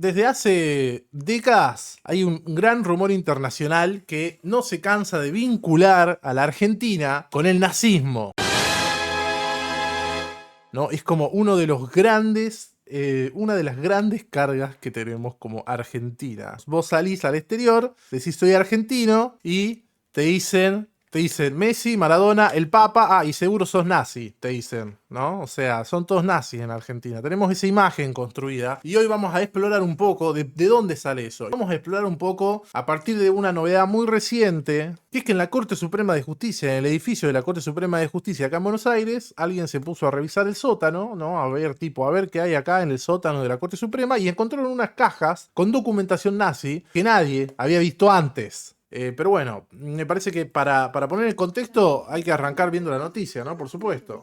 Desde hace décadas hay un gran rumor internacional que no se cansa de vincular a la Argentina con el nazismo, ¿no? Es como uno de los grandes, una de las grandes cargas que tenemos como Argentina. Vos salís al exterior, decís soy argentino y te dicen Messi, Maradona, el Papa, y seguro sos nazi, te dicen, ¿no? O sea, son todos nazis en Argentina. Tenemos esa imagen construida y hoy vamos a explorar un poco de dónde sale eso. Vamos a explorar un poco a partir de una novedad muy reciente, que es que en la Corte Suprema de Justicia, en el edificio de la Corte Suprema de Justicia acá en Buenos Aires, alguien se puso a revisar el sótano, ¿no? A ver qué hay acá en el sótano de la Corte Suprema y encontraron unas cajas con documentación nazi que nadie había visto antes. Pero bueno, me parece que para poner el contexto hay que arrancar viendo la noticia, ¿no? Por supuesto.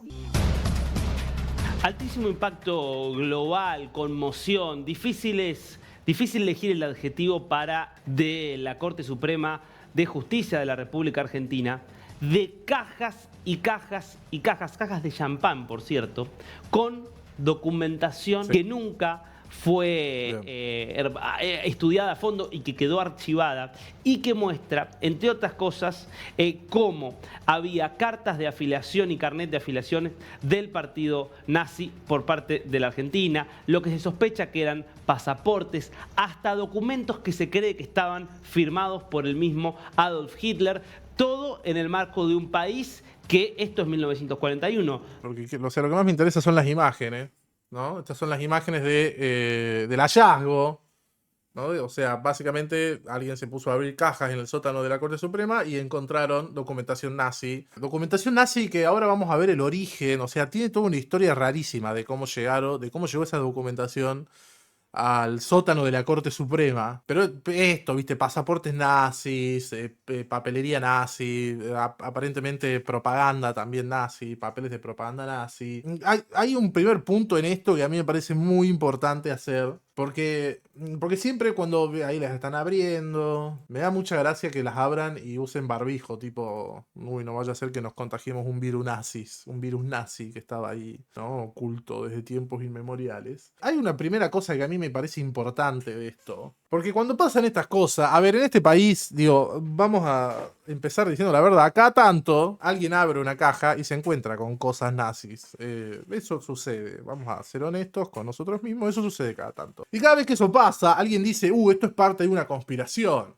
Altísimo impacto global, conmoción, difícil elegir el adjetivo de la Corte Suprema de Justicia de la República Argentina, de cajas y cajas y cajas de champán, por cierto, con documentación que nunca fue estudiada a fondo y que quedó archivada y que muestra, entre otras cosas, cómo había cartas de afiliación y carnet de afiliaciones del partido nazi por parte de la Argentina, lo que se sospecha que eran pasaportes, hasta documentos que se cree que estaban firmados por el mismo Adolf Hitler, todo en el marco de un país que esto es 1941. Porque, o sea, lo que más me interesa son las imágenes, ¿no? Estas son las imágenes del hallazgo, ¿no? O sea, básicamente alguien se puso a abrir cajas en el sótano de la Corte Suprema y encontraron documentación nazi. Documentación nazi que ahora vamos a ver el origen, o sea, tiene toda una historia rarísima de cómo llegó esa documentación al sótano de la Corte Suprema. Pero esto, viste, pasaportes nazis, papelería nazi, aparentemente propaganda también nazi, papeles de propaganda nazi. Hay un primer punto en esto que a mí me parece muy importante hacer. Porque siempre cuando ahí las están abriendo, me da mucha gracia que las abran y usen barbijo, tipo, uy, no vaya a ser que nos contagiemos un virus nazi que estaba ahí, ¿no? Oculto desde tiempos inmemoriales. Hay una primera cosa que a mí me parece importante de esto, porque cuando pasan estas cosas, a ver, en este país, digo, vamos a empezar diciendo la verdad, acá tanto alguien abre una caja y se encuentra con cosas nazis. Eso sucede, vamos a ser honestos con nosotros mismos, eso sucede cada tanto. Y cada vez que eso pasa, alguien dice, esto es parte de una conspiración,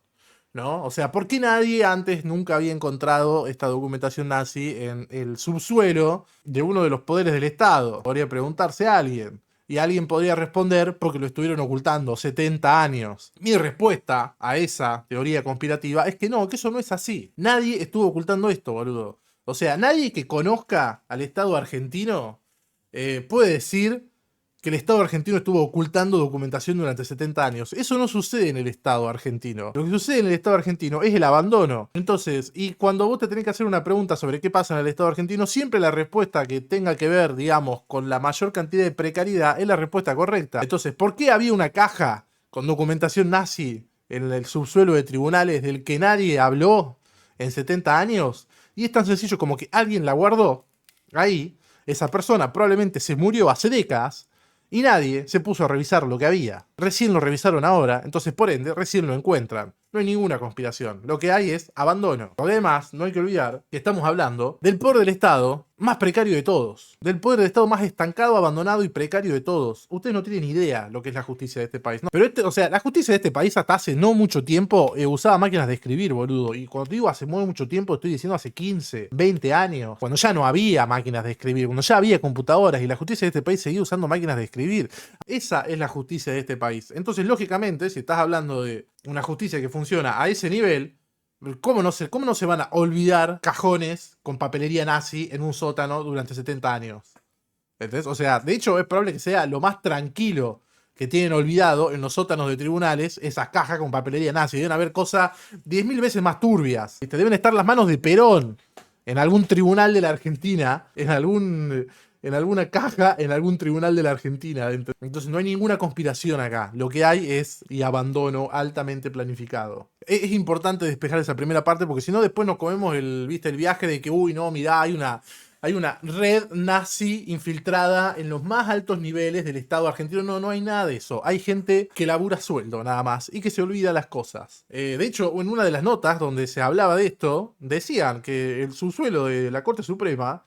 ¿no? O sea, ¿por qué nadie antes nunca había encontrado esta documentación nazi en el subsuelo de uno de los poderes del Estado? Podría preguntarse a alguien. Y alguien podría responder porque lo estuvieron ocultando 70 años. Mi respuesta a esa teoría conspirativa es que no, que eso no es así. Nadie estuvo ocultando esto, boludo. O sea, nadie que conozca al Estado argentino puede decir que el Estado argentino estuvo ocultando documentación durante 70 años. Eso no sucede en el Estado argentino. Lo que sucede en el Estado argentino es el abandono. Entonces, y cuando vos te tenés que hacer una pregunta sobre qué pasa en el Estado argentino, siempre la respuesta que tenga que ver, digamos, con la mayor cantidad de precariedad es la respuesta correcta. Entonces, ¿por qué había una caja con documentación nazi en el subsuelo de tribunales del que nadie habló en 70 años? Y es tan sencillo como que alguien la guardó ahí. Esa persona probablemente se murió hace décadas y nadie se puso a revisar lo que había. Recién lo revisaron ahora, entonces por ende recién lo encuentran. No hay ninguna conspiración. Lo que hay es abandono. Además, no hay que olvidar que estamos hablando del poder del Estado más precario de todos. Del poder del Estado más estancado, abandonado y precario de todos. Ustedes no tienen idea lo que es la justicia de este país, ¿no? Pero o sea, la justicia de este país hasta hace no mucho tiempo usaba máquinas de escribir, boludo. Y cuando digo hace muy mucho tiempo, estoy diciendo hace 15, 20 años. Cuando ya no había máquinas de escribir, cuando ya había computadoras y la justicia de este país seguía usando máquinas de escribir. Esa es la justicia de este país. Entonces, lógicamente, si estás hablando de una justicia que funciona a ese nivel, ¿cómo no se van a olvidar cajones con papelería nazi en un sótano durante 70 años? ¿Entendés? O sea, de hecho es probable que sea lo más tranquilo que tienen olvidado en los sótanos de tribunales, esas cajas con papelería nazi. Deben haber cosas 10.000 veces más turbias. Te deben estar las manos de Perón en algún tribunal de la Argentina, en alguna caja, en algún tribunal de la Argentina. Entonces no hay ninguna conspiración acá. Lo que hay es abandono altamente planificado. Es importante despejar esa primera parte porque si no después nos comemos el viaje de que, uy, no, mirá, hay hay una red nazi infiltrada en los más altos niveles del Estado argentino. No, no hay nada de eso. Hay gente que labura sueldo nada más y que se olvida las cosas. De hecho, en una de las notas donde se hablaba de esto, decían que el subsuelo de la Corte Suprema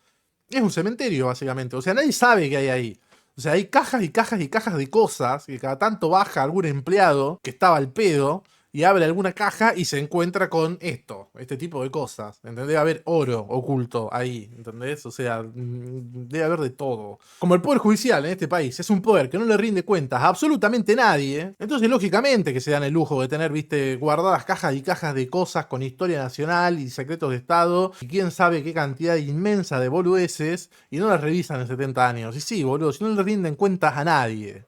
es un cementerio, básicamente. O sea, nadie sabe qué hay ahí. O sea, hay cajas y cajas y cajas de cosas que cada tanto baja algún empleado que estaba al pedo y abre alguna caja y se encuentra con este tipo de cosas. ¿Entendés? Debe haber oro oculto ahí, ¿entendés? O sea, debe haber de todo. Como el Poder Judicial en este país es un poder que no le rinde cuentas a absolutamente nadie, entonces lógicamente que se dan el lujo de tener, viste, guardadas cajas y cajas de cosas con historia nacional y secretos de Estado y quién sabe qué cantidad inmensa de boludeces y no las revisan en 70 años. Y sí, boludo, si no le rinden cuentas a nadie.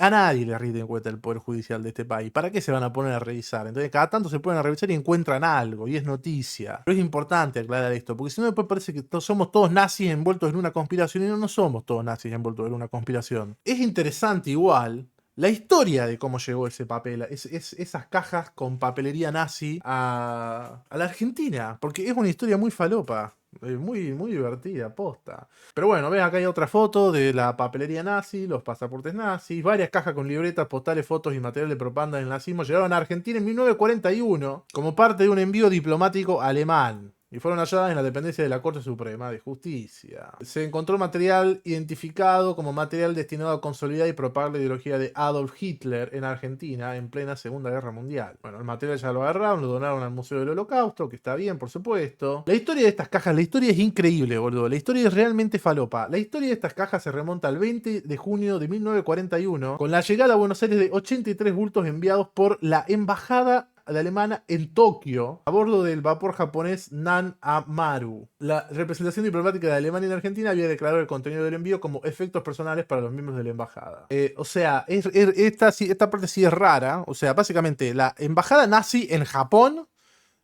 A nadie le rinde en cuenta el Poder Judicial de este país. ¿Para qué se van a poner a revisar? Entonces, cada tanto se ponen a revisar y encuentran algo, y es noticia. Pero es importante aclarar esto, porque si no, después parece que somos todos nazis envueltos en una conspiración, y no, no somos todos nazis envueltos en una conspiración. Es interesante igual la historia de cómo llegó ese papel, esas cajas con papelería nazi a la Argentina, porque es una historia muy falopa. Muy, muy divertida, posta. Pero bueno, ven, acá hay otra foto de la papelería nazi, los pasaportes nazis, varias cajas con libretas, postales, fotos y material de propaganda del nazismo llegaron a Argentina en 1941 como parte de un envío diplomático alemán. Y fueron halladas en la dependencia de la Corte Suprema de Justicia. Se encontró material identificado como material destinado a consolidar y propagar la ideología de Adolf Hitler en Argentina en plena Segunda Guerra Mundial. Bueno, el material ya lo agarraron, lo donaron al Museo del Holocausto, que está bien, por supuesto. La historia de estas cajas, la historia es increíble, boludo. La historia es realmente falopa. La historia de estas cajas se remonta al 20 de junio de 1941, con la llegada a Buenos Aires de 83 bultos enviados por la embajada de alemana en Tokio, a bordo del vapor japonés Nan Amaru. La representación diplomática de Alemania en Argentina había declarado el contenido del envío como efectos personales para los miembros de la embajada. O sea, esta parte sí es rara. O sea, básicamente, la embajada nazi en Japón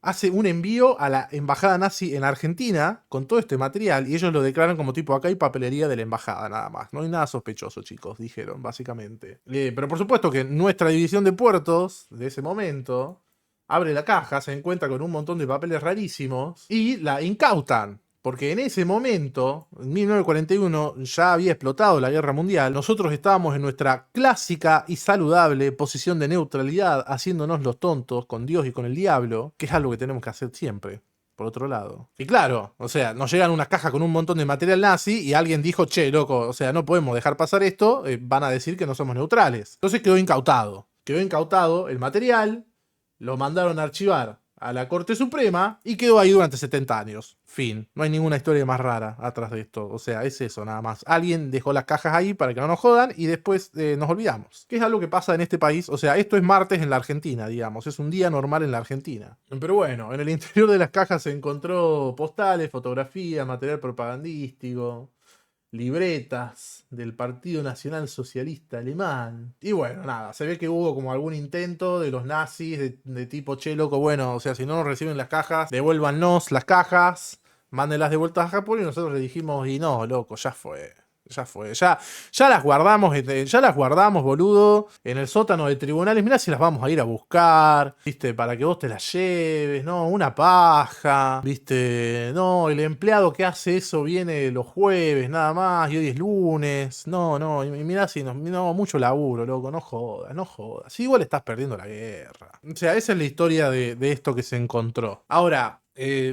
hace un envío a la embajada nazi en Argentina con todo este material y ellos lo declaran como tipo acá hay papelería de la embajada nada más. No hay nada sospechoso, chicos, dijeron básicamente. Pero por supuesto que nuestra división de puertos de ese momento abre la caja, se encuentra con un montón de papeles rarísimos y la incautan. Porque en ese momento, en 1941, ya había explotado la guerra mundial. Nosotros estábamos en nuestra clásica y saludable posición de neutralidad, haciéndonos los tontos con Dios y con el diablo, que es algo que tenemos que hacer siempre, por otro lado. Y claro, o sea, nos llegan unas cajas con un montón de material nazi y alguien dijo, che, loco, o sea, no podemos dejar pasar esto, van a decir que no somos neutrales. Entonces quedó incautado. Quedó incautado el material, lo mandaron a archivar a la Corte Suprema y quedó ahí durante 70 años. Fin. No hay ninguna historia más rara atrás de esto. O sea, es eso nada más. Alguien dejó las cajas ahí para que no nos jodan y después nos olvidamos. Que es algo que pasa en este país. O sea, esto es martes en la Argentina, digamos. Es un día normal en la Argentina. Pero bueno, en el interior de las cajas se encontró postales, fotografía, material propagandístico, libretas del Partido Nacional Socialista Alemán. Y bueno, nada, se ve que hubo como algún intento de los nazis de tipo, che, loco, bueno, o sea, si no nos reciben las cajas, devuélvannos las cajas, mándenlas de vuelta a Japón. Y nosotros le dijimos, y no, loco, ya fue. Ya fue, ya las guardamos, boludo, en el sótano de tribunales. Mirá si las vamos a ir a buscar, viste, para que vos te las lleves, no, una paja, viste, no, el empleado que hace eso viene los jueves nada más y hoy es lunes, no, y mirá si no, mucho laburo, loco, no jodas, sí, igual estás perdiendo la guerra. O sea, esa es la historia de esto que se encontró. Ahora,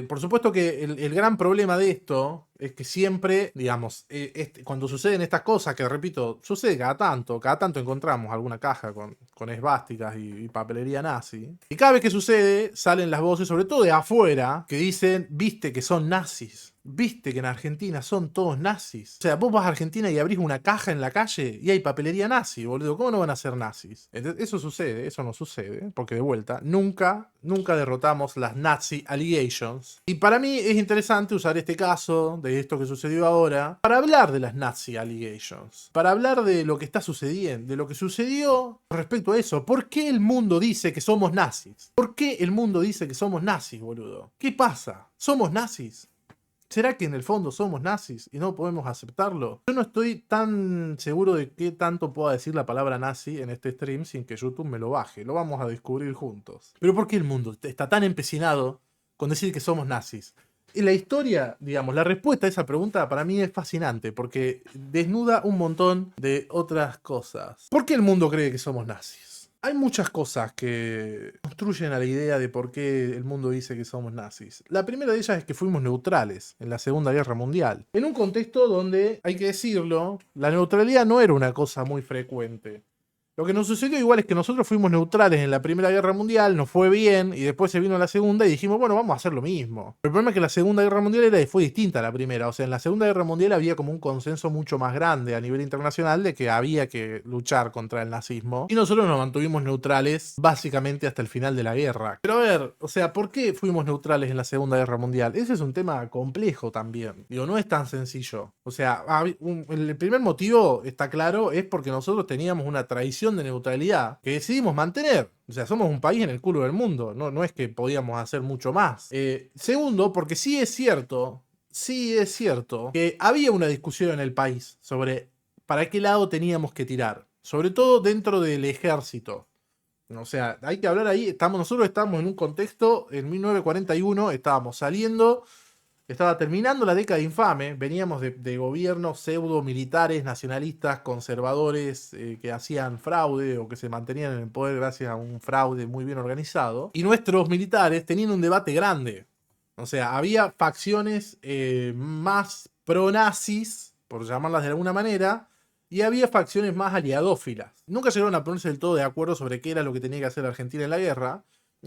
por supuesto que el gran problema de esto es que siempre, digamos, cuando suceden estas cosas, que repito, sucede cada tanto encontramos alguna caja con esvásticas y papelería nazi. Y cada vez que sucede, salen las voces, sobre todo de afuera, que dicen, viste que son nazis. Viste que en Argentina son todos nazis. O sea, vos vas a Argentina y abrís una caja en la calle y hay papelería nazi, boludo. ¿Cómo no van a ser nazis? Entonces, eso no sucede, porque de vuelta, nunca derrotamos las Nazi Allegations. Y para mí es interesante usar este caso, de esto que sucedió ahora, para hablar de las Nazi Allegations. Para hablar de lo que está sucediendo, de lo que sucedió respecto a eso. ¿Por qué el mundo dice que somos nazis? ¿Por qué el mundo dice que somos nazis, boludo? ¿Qué pasa? ¿Somos nazis? ¿Será que en el fondo somos nazis y no podemos aceptarlo? Yo no estoy tan seguro de qué tanto pueda decir la palabra nazi en este stream sin que YouTube me lo baje. Lo vamos a descubrir juntos. Pero ¿por qué el mundo está tan empecinado con decir que somos nazis? Y la historia, digamos, la respuesta a esa pregunta para mí es fascinante porque desnuda un montón de otras cosas. ¿Por qué el mundo cree que somos nazis? Hay muchas cosas que construyen a la idea de por qué el mundo dice que somos nazis. La primera de ellas es que fuimos neutrales en la Segunda Guerra Mundial. En un contexto donde, hay que decirlo, la neutralidad no era una cosa muy frecuente. Lo que nos sucedió igual es que nosotros fuimos neutrales en la Primera Guerra Mundial, nos fue bien, y después se vino la Segunda y dijimos, bueno, vamos a hacer lo mismo. El problema es que la Segunda Guerra Mundial fue distinta a la Primera. O sea, en la Segunda Guerra Mundial había como un consenso mucho más grande a nivel internacional de que había que luchar contra el nazismo. Y nosotros nos mantuvimos neutrales básicamente hasta el final de la guerra. Pero a ver, o sea, ¿por qué fuimos neutrales en la Segunda Guerra Mundial? Ese es un tema complejo también. Digo, no es tan sencillo. O sea, el primer motivo, está claro, es porque nosotros teníamos una tradición de neutralidad que decidimos mantener. O sea, somos un país en el culo del mundo, no es que podíamos hacer mucho más. Segundo, porque sí es cierto que había una discusión en el país sobre para qué lado teníamos que tirar, sobre todo dentro del ejército. O sea, hay que hablar ahí, nosotros estamos en un contexto, en 1941 estábamos saliendo. Estaba terminando la década infame, veníamos de gobiernos pseudo-militares, nacionalistas, conservadores, que hacían fraude o que se mantenían en el poder gracias a un fraude muy bien organizado. Y nuestros militares tenían un debate grande. O sea, había facciones más pro-nazis, por llamarlas de alguna manera, y había facciones más aliadófilas. Nunca llegaron a ponerse del todo de acuerdo sobre qué era lo que tenía que hacer Argentina en la guerra.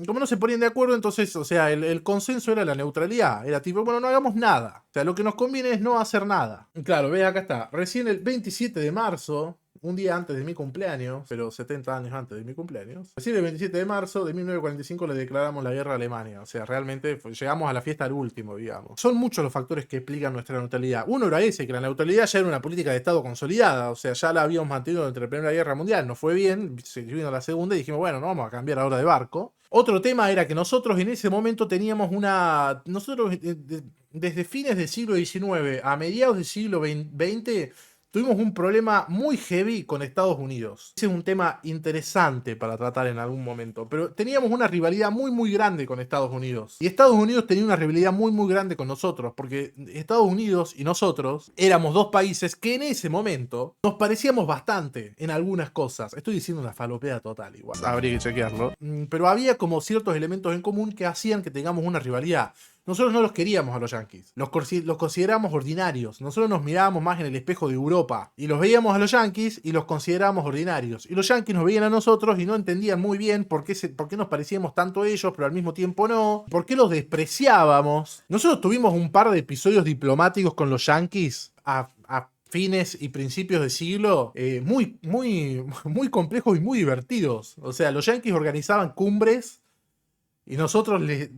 Como no se ponían de acuerdo, entonces, o sea, el consenso era la neutralidad. Era tipo, bueno, no hagamos nada. O sea, lo que nos conviene es no hacer nada. Y claro, ve, acá está. Recién el 27 de marzo, un día antes de mi cumpleaños, pero 70 años antes de mi cumpleaños, recién el 27 de marzo de 1945 le declaramos la guerra a Alemania. O sea, realmente llegamos a la fiesta al último, digamos. Son muchos los factores que explican nuestra neutralidad. Uno era ese, que la neutralidad ya era una política de Estado consolidada. O sea, ya la habíamos mantenido durante la Primera Guerra Mundial. Nos fue bien, se vino la Segunda y dijimos, bueno, no vamos a cambiar ahora de barco. Otro tema era que nosotros en ese momento teníamos nosotros desde fines del siglo XIX a mediados del siglo XX tuvimos un problema muy heavy con Estados Unidos. Ese es un tema interesante para tratar en algún momento, pero teníamos una rivalidad muy grande con Estados Unidos. Y Estados Unidos tenía una rivalidad muy grande con nosotros, porque Estados Unidos y nosotros éramos dos países que en ese momento nos parecíamos bastante en algunas cosas. Estoy diciendo una falopea total igual, habría que chequearlo. Pero había como ciertos elementos en común que hacían que tengamos una rivalidad. Nosotros no los queríamos a los yanquis, los considerábamos ordinarios. Nosotros nos mirábamos más en el espejo de Europa y los veíamos a los yanquis y los considerábamos ordinarios. Y los yanquis nos veían a nosotros y no entendían muy bien por qué nos parecíamos tanto a ellos, pero al mismo tiempo no, por qué los despreciábamos. Nosotros tuvimos un par de episodios diplomáticos con los yanquis a fines y principios de siglo muy complejos y muy divertidos. O sea, los yanquis organizaban cumbres y nosotros les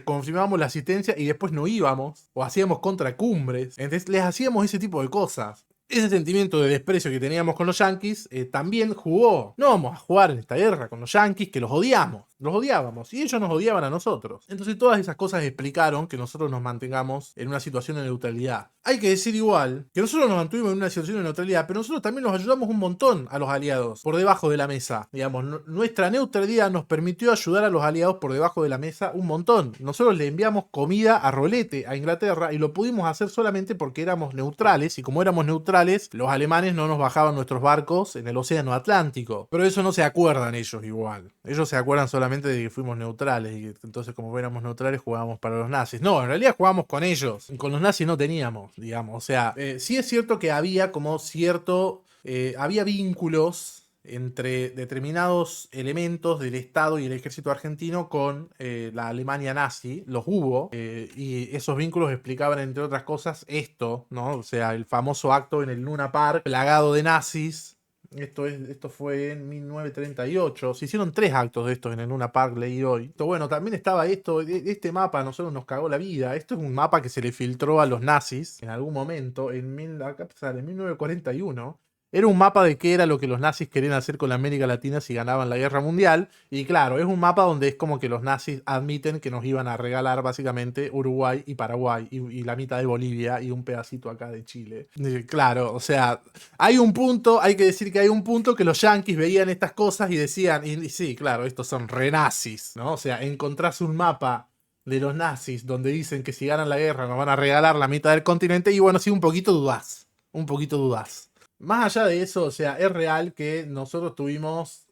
confirmábamos la asistencia y después no íbamos, o hacíamos contracumbres. Entonces les hacíamos ese tipo de cosas. Ese sentimiento de desprecio que teníamos con los yanquis también jugó. No vamos a jugar en esta guerra con los yanquis, que los odiamos. Los odiábamos y ellos nos odiaban a nosotros. Entonces todas esas cosas explicaron que nosotros nos mantengamos en una situación de neutralidad. Hay que decir igual que nosotros nos mantuvimos en una situación de neutralidad, pero nosotros también nos ayudamos un montón a los aliados por debajo de la mesa. Digamos, nuestra neutralidad nos permitió ayudar a los aliados por debajo de la mesa un montón. Nosotros le enviamos comida a rolete a Inglaterra y lo pudimos hacer solamente porque éramos neutrales, y como éramos neutrales, los alemanes no nos bajaban nuestros barcos en el océano Atlántico. Pero eso no se acuerdan ellos igual. Ellos se acuerdan solamente de que fuimos neutrales y que entonces como éramos neutrales jugábamos para los nazis. No, en realidad jugábamos con ellos. Con los nazis no teníamos, digamos. O sea, sí es cierto que había como había vínculos entre determinados elementos del Estado y el ejército argentino con la Alemania nazi. Los hubo, y esos vínculos explicaban, entre otras cosas, esto, ¿no? O sea, el famoso acto en el Luna Park plagado de nazis. Esto fue en 1938. Se hicieron 3 actos de estos en el Luna Park, leí hoy. Bueno, también estaba este mapa, a nosotros nos cagó la vida. Esto es un mapa que se le filtró a los nazis en algún momento, acá sale, en 1941. Era un mapa de qué era lo que los nazis querían hacer con la América Latina si ganaban la guerra mundial. Y claro, es un mapa donde es como que los nazis admiten que nos iban a regalar básicamente Uruguay y Paraguay y la mitad de Bolivia y un pedacito acá de Chile. Y claro, o sea, hay que decir que hay un punto que los yanquis veían estas cosas y decían, y sí, claro, estos son renazis, ¿no? O sea, encontrás un mapa de los nazis, donde dicen que si ganan la guerra nos van a regalar la mitad del continente, y bueno, sí, un poquito dudás. Un poquito dudás. Más allá de eso, o sea, es real que nosotros tuvimos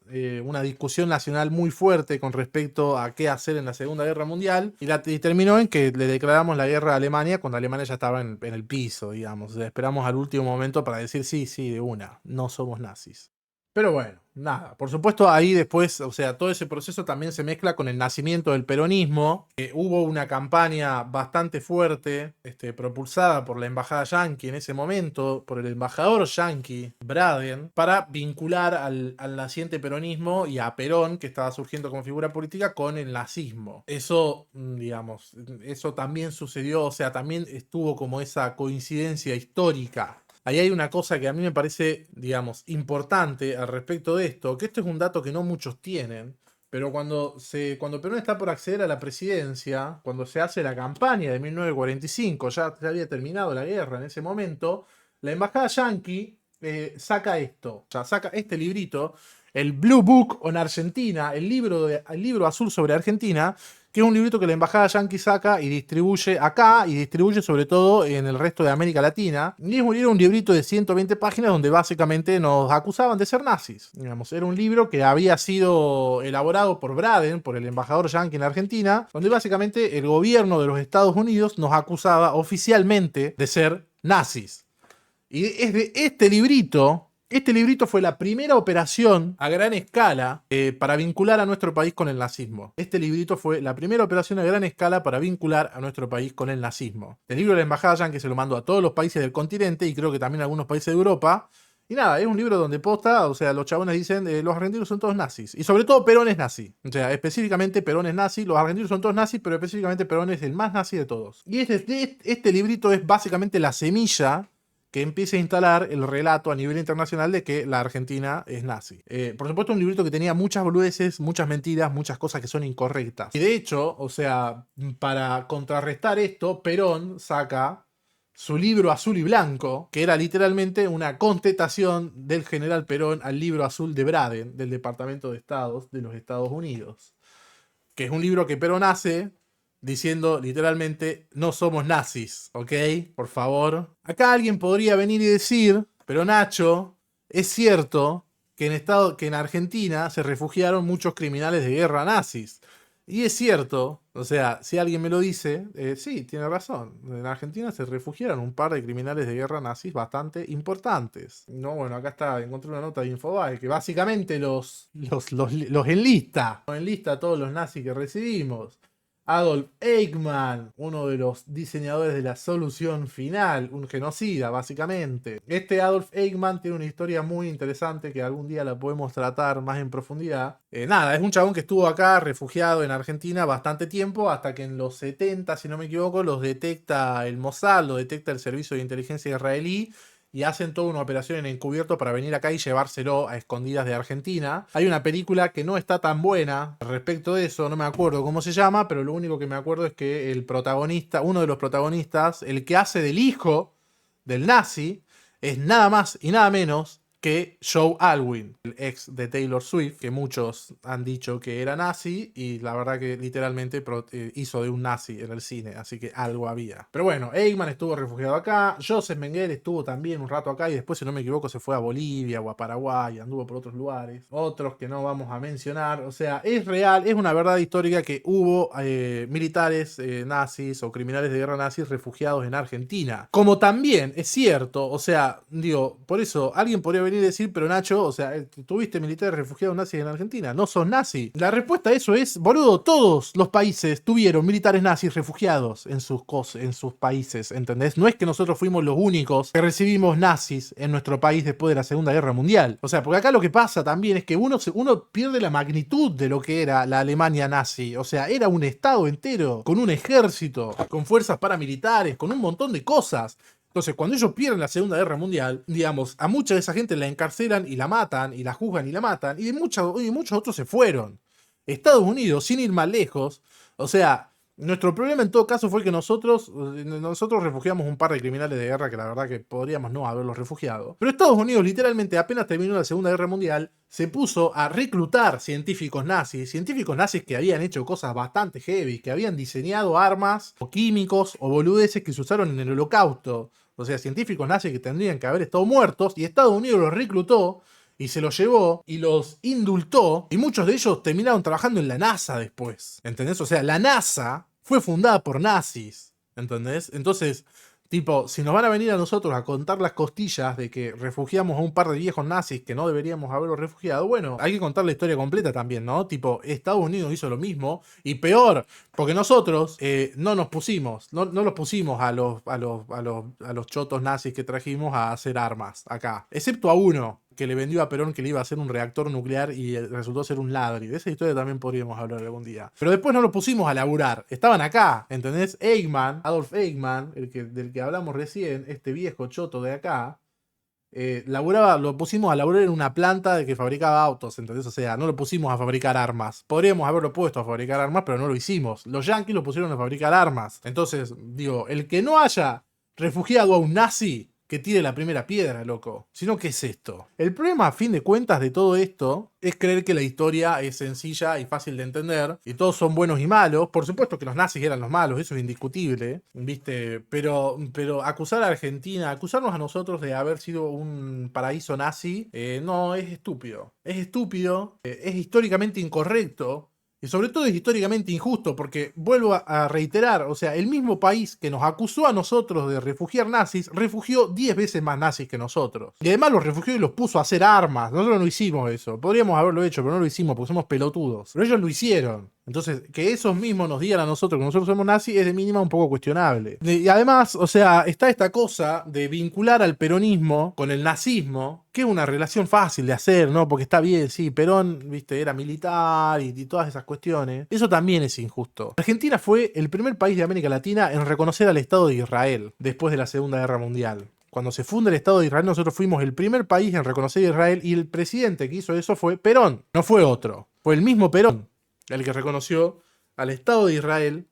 una discusión nacional muy fuerte con respecto a qué hacer en la Segunda Guerra Mundial, y terminó en que le declaramos la guerra a Alemania cuando Alemania ya estaba en el piso, digamos. O sea, esperamos al último momento para decir sí, de una, no somos nazis. Pero bueno, nada, por supuesto ahí después, o sea, todo ese proceso también se mezcla con el nacimiento del peronismo. Hubo una campaña bastante fuerte, propulsada por la embajada yanqui en ese momento, por el embajador yanqui, Braden, para vincular al naciente peronismo y a Perón, que estaba surgiendo como figura política, con el nazismo. Eso, digamos, eso también sucedió, o sea, también estuvo como esa coincidencia histórica. Ahí hay una cosa que a mí me parece, digamos, importante al respecto de esto, que esto es un dato que no muchos tienen, pero cuando Perón está por acceder a la presidencia, cuando se hace la campaña de 1945, ya había terminado la guerra en ese momento, la embajada yanqui saca esto, o sea, saca este librito, el Blue Book on Argentina, el libro azul sobre Argentina, que es un librito que la embajada yanqui saca y distribuye acá, y distribuye sobre todo en el resto de América Latina. Y era un librito de 120 páginas donde básicamente nos acusaban de ser nazis. Digamos, era un libro que había sido elaborado por Braden, por el embajador yanqui en Argentina, donde básicamente el gobierno de los Estados Unidos nos acusaba oficialmente de ser nazis. Y es de este librito. Este librito fue la primera operación a gran escala para vincular a nuestro país con el nazismo. Este librito fue la primera operación a gran escala para vincular a nuestro país con el nazismo. El libro de la embajada yanqui se lo mandó a todos los países del continente y creo que también a algunos países de Europa. Y nada, es un libro donde posta, o sea, los chabones dicen los argentinos son todos nazis. Y sobre todo Perón es nazi. O sea, específicamente Perón es nazi, los argentinos son todos nazis, pero específicamente Perón es el más nazi de todos. Y este librito es básicamente la semilla que empiece a instalar el relato a nivel internacional de que la Argentina es nazi. Por supuesto, un librito que tenía muchas boludeces, muchas mentiras, muchas cosas que son incorrectas. Y de hecho, o sea, para contrarrestar esto, Perón saca su libro azul y blanco, que era literalmente una contestación del general Perón al libro azul de Braden, del Departamento de Estados de los Estados Unidos. Que es un libro que Perón hace diciendo literalmente no somos nazis, ¿ok? Por favor. Acá alguien podría venir y decir, pero Nacho, es cierto que en Argentina se refugiaron muchos criminales de guerra nazis. Y es cierto, o sea, si alguien me lo dice, sí, tiene razón. En Argentina se refugiaron un par de criminales de guerra nazis bastante importantes. No, bueno, acá está, encontré una nota de Infobae que básicamente los enlista. Enlista a todos los nazis que recibimos. Adolf Eichmann, uno de los diseñadores de la solución final, un genocida básicamente. Este Adolf Eichmann tiene una historia muy interesante que algún día la podemos tratar más en profundidad. Nada, es un chabón que estuvo acá refugiado en Argentina bastante tiempo, hasta que en los 70, si no me equivoco, los detecta el Mossad, lo detecta el servicio de inteligencia israelí, y hacen toda una operación en encubierto para venir acá y llevárselo a escondidas de Argentina. Hay una película que no está tan buena respecto de eso, no me acuerdo cómo se llama, pero lo único que me acuerdo es que el protagonista, uno de los protagonistas, el que hace del hijo del nazi, es nada más y nada menos que Joe Alwyn, el ex de Taylor Swift, que muchos han dicho que era nazi, y la verdad que literalmente hizo de un nazi en el cine, así que algo había. Pero bueno, Eichmann estuvo refugiado acá, Joseph Mengele estuvo también un rato acá, y después, si no me equivoco, se fue a Bolivia o a Paraguay, anduvo por otros lugares, otros que no vamos a mencionar. O sea, es real, es una verdad histórica que hubo militares nazis o criminales de guerra nazis refugiados en Argentina. Como también es cierto, o sea, digo, por eso alguien podría venir y decir, pero Nacho, o sea, tuviste militares refugiados nazis en Argentina, no sos nazi. La respuesta a eso es, boludo, todos los países tuvieron militares nazis refugiados en sus países, ¿entendés? No es que nosotros fuimos los únicos que recibimos nazis en nuestro país después de la Segunda Guerra Mundial. O sea, porque acá lo que pasa también es que uno pierde la magnitud de lo que era la Alemania nazi. O sea, era un estado entero, con un ejército, con fuerzas paramilitares, con un montón de cosas. Entonces, cuando ellos pierden la Segunda Guerra Mundial, digamos, a mucha de esa gente la encarcelan y la matan, y la juzgan y la matan, y muchos otros se fueron. Estados Unidos, sin ir más lejos, o sea, Nuestro problema en todo caso fue que nosotros refugiamos un par de criminales de guerra que la verdad que podríamos no haberlos refugiado. Pero Estados Unidos literalmente apenas terminó la Segunda Guerra Mundial, se puso a reclutar científicos nazis que habían hecho cosas bastante heavy, que habían diseñado armas o químicos o boludeces que se usaron en el Holocausto. O sea, científicos nazis que tendrían que haber estado muertos y Estados Unidos los reclutó y se los llevó y los indultó y muchos de ellos terminaron trabajando en la NASA después, ¿entendés? O sea, la NASA fue fundada por nazis, ¿entendés? Entonces, tipo, si nos van a venir a nosotros a contar las costillas de que refugiamos a un par de viejos nazis que no deberíamos haberlos refugiado, bueno, hay que contar la historia completa también, ¿no? Tipo, Estados Unidos hizo lo mismo y peor, porque nosotros no los pusimos a los chotos nazis que trajimos a hacer armas acá, excepto a uno que le vendió a Perón que le iba a hacer un reactor nuclear y resultó ser un ladri. De esa historia también podríamos hablar algún día. Pero después no lo pusimos a laburar. Estaban acá, ¿entendés? Eichmann, Adolf Eichmann, del que hablamos recién, este viejo choto de acá, lo pusimos a laburar en una planta de que fabricaba autos, ¿entendés? O sea, no lo pusimos a fabricar armas. Podríamos haberlo puesto a fabricar armas, pero no lo hicimos. Los yanquis lo pusieron a fabricar armas. Entonces, digo, el que no haya refugiado a un nazi, que tire la primera piedra, loco. Sino, ¿qué es esto? El problema, a fin de cuentas, de todo esto es creer que la historia es sencilla y fácil de entender y todos son buenos y malos. Por supuesto que los nazis eran los malos, eso es indiscutible, ¿viste? Pero acusar a Argentina, acusarnos a nosotros de haber sido un paraíso nazi, no, es estúpido. Es estúpido, es históricamente incorrecto. Y sobre todo es históricamente injusto, porque vuelvo a reiterar, o sea, el mismo país que nos acusó a nosotros de refugiar nazis, refugió 10 veces más nazis que nosotros. Y además los refugió y los puso a hacer armas. Nosotros no hicimos eso. Podríamos haberlo hecho, pero no lo hicimos porque somos pelotudos. Pero ellos lo hicieron. Entonces, que esos mismos nos digan a nosotros que nosotros somos nazis es de mínima un poco cuestionable. Y además, o sea, está esta cosa de vincular al peronismo con el nazismo, que es una relación fácil de hacer, ¿no? Porque está bien, sí, Perón, viste, era militar y todas esas cuestiones. Eso también es injusto. Argentina fue el primer país de América Latina en reconocer al Estado de Israel después de la Segunda Guerra Mundial. Cuando se funda el Estado de Israel, nosotros fuimos el primer país en reconocer a Israel y el presidente que hizo eso fue Perón, no fue otro. Fue el mismo Perón el que reconoció al Estado de Israel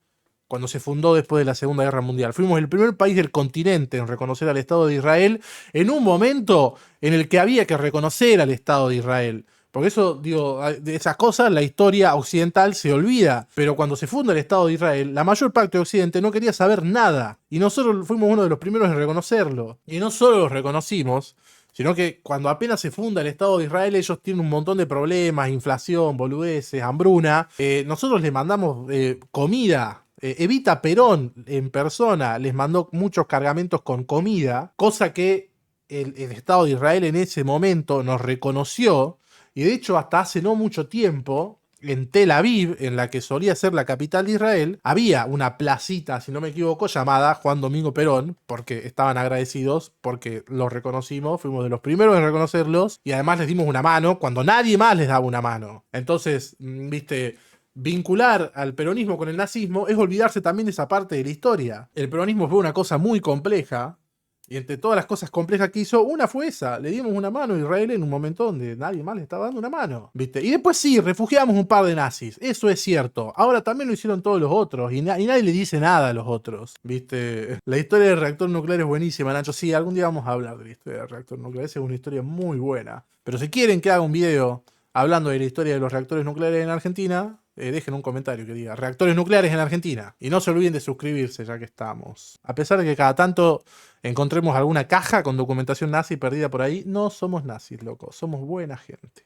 cuando se fundó después de la Segunda Guerra Mundial. Fuimos el primer país del continente en reconocer al Estado de Israel en un momento en el que había que reconocer al Estado de Israel. Porque eso, digo, de esas cosas la historia occidental se olvida. Pero cuando se funda el Estado de Israel, la mayor parte de Occidente no quería saber nada. Y nosotros fuimos uno de los primeros en reconocerlo. Y no solo lo reconocimos, sino que cuando apenas se funda el Estado de Israel, ellos tienen un montón de problemas, inflación, boludeces, hambruna. Nosotros les mandamos comida. Evita Perón en persona les mandó muchos cargamentos con comida, cosa que el Estado de Israel en ese momento nos reconoció. Y de hecho, hasta hace no mucho tiempo, en Tel Aviv, en la que solía ser la capital de Israel, había una placita, si no me equivoco, llamada Juan Domingo Perón, porque estaban agradecidos, porque los reconocimos, fuimos de los primeros en reconocerlos, y además les dimos una mano cuando nadie más les daba una mano. Entonces, viste, vincular al peronismo con el nazismo es olvidarse también de esa parte de la historia. El peronismo fue una cosa muy compleja, y entre todas las cosas complejas que hizo, una fue esa. Le dimos una mano a Israel en un momento donde nadie más le estaba dando una mano, ¿viste? Y después sí, refugiamos un par de nazis. Eso es cierto. Ahora también lo hicieron todos los otros. Y nadie le dice nada a los otros, ¿viste? La historia del reactor nuclear es buenísima, Nacho. Sí, algún día vamos a hablar de la historia del reactor nuclear. Esa es una historia muy buena. Pero si quieren que haga un video hablando de la historia de los reactores nucleares en Argentina, dejen un comentario que diga reactores nucleares en Argentina. Y no se olviden de suscribirse ya que estamos. A pesar de que cada tanto encontremos alguna caja con documentación nazi perdida por ahí, no somos nazis, loco. Somos buena gente.